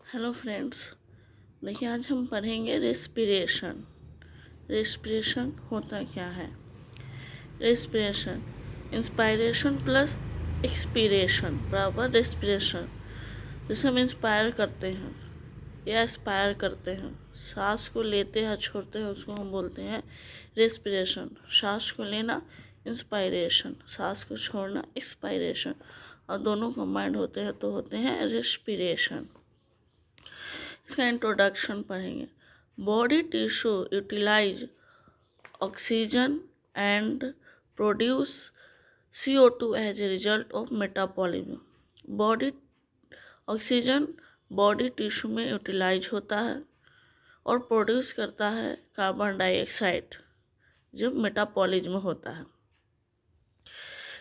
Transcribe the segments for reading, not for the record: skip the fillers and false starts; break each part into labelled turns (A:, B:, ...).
A: Hello friends, देखिए आज हम पढ़ेंगे रेस्पिरेशन। रेस्पिरेशन होता क्या है? रेस्पिरेशन इंस्पायरेशन प्लस एक्सपीरेशन बराबर रेस्पिरेशन। जैसे हम इंस्पायर करते हैं या एक्सपायर करते हैं, सांस को लेते हैं छोड़ते हैं, उसको हम बोलते हैं रेस्पिरेशन। सांस को लेना इंस्पायरेशन, सांस को छोड़ना एक्सपायरेशन, और दोनों कंबाइंड होते हैं तो होते हैं रेस्पिरेशन। इसका इंट्रोडक्शन पढ़ेंगे। Body tissue utilise oxygen and produce CO2 as a result of metabolism. Body oxygen body tissue में यूटिलाइज होता है और प्रोड्यूस करता है कार्बन डाइऑक्साइड जब मेटाबॉलिज्म होता है।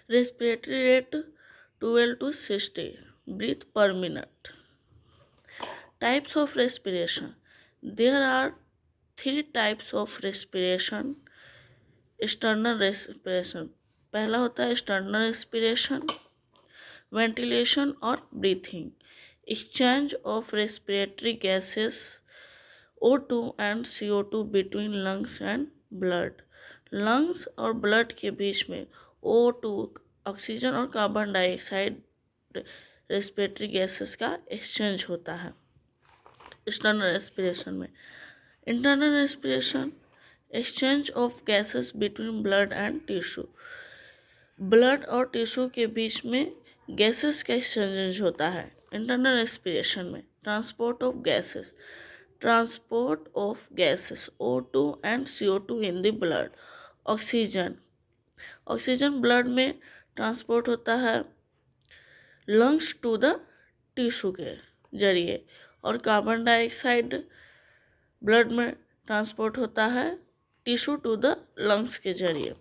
A: Respiratory rate 12 to 60 breath per minute. Types of respiration. There are 3 types of respiration. External respiration, पहला होता है external respiration, ventilation और breathing. Exchange of respiratory gases O2 and CO2 between lungs and blood. lungs और blood के बीच में O2 oxygen और carbon dioxide respiratory gases का exchange होता है एक्सटर्नल रेस्पिरेशन में। Internal respiration exchange of gases between blood and tissue. Blood और tissue के बीच में गैसेस का एक्सचेंज होता है इंटरनल रेस्पिरेशन में। Transport of gases O2 and CO2 in the blood. Oxygen blood में ट्रांसपोर्ट होता है लंग्स टू द टिश्यू के जरिए, और कार्बन डाइऑक्साइड ब्लड में ट्रांसपोर्ट होता है टिश्यू टू द लंग्स के जरिए।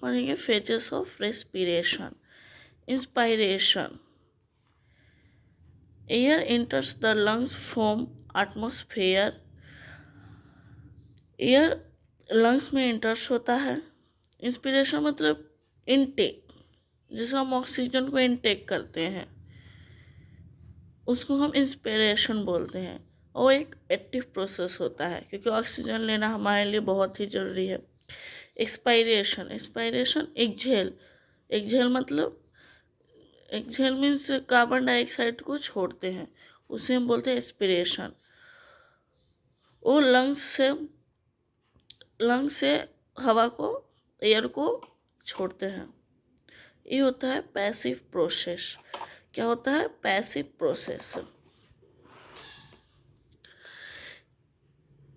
A: पढ़ेंगे phases of respiration. Inspiration, air इंटर्स the lungs from atmosphere. Air lungs में इंटर्स होता है। इंस्पिरेशन मतलब इनटेक, जैसे हम ऑक्सीजन को इनटेक करते हैं उसको हम इंस्पिरेशन बोलते हैं, और एक एक्टिव प्रोसेस होता है क्योंकि ऑक्सीजन लेना हमारे लिए बहुत ही ज़रूरी है। एक्सपायरेशन एक्सहेल मतलब एक्सहेल मीन्स कार्बन डाइऑक्साइड को छोड़ते हैं, उसे हम बोलते हैं एक्सपिरेशन। वो लंग्स से हवा को एयर को छोड़ते हैं। ये होता है पैसिव प्रोसेस। क्या होता है? Passive process.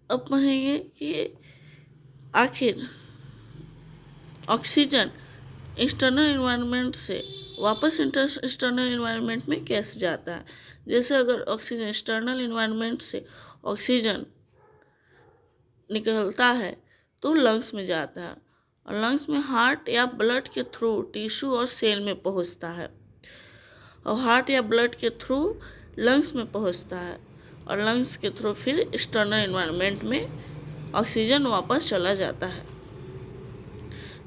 A: अब पढ़ेंगे कि आखिर ऑक्सीजन एक्सटर्नल इन्वायरमेंट से वापस एक्सटर्नल इन्वायरमेंट में कैसे जाता है। जैसे अगर ऑक्सीजन एक्सटर्नल इन्वायरमेंट से ऑक्सीजन निकलता है तो लंग्स में जाता है, और लंग्स में हार्ट या ब्लड के थ्रू टिश्यू और सेल में पहुंचता है, और हार्ट या ब्लड के थ्रू लंग्स में पहुंचता है, और लंग्स के थ्रू फिर एक्सटर्नल इन्वायरमेंट में ऑक्सीजन वापस चला जाता है।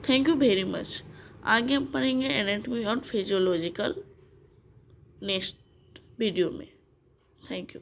A: Thank you very much. आगे हम पढ़ेंगे एनाटॉमी और फिजियोलॉजिकल नेक्स्ट वीडियो में। Thank you.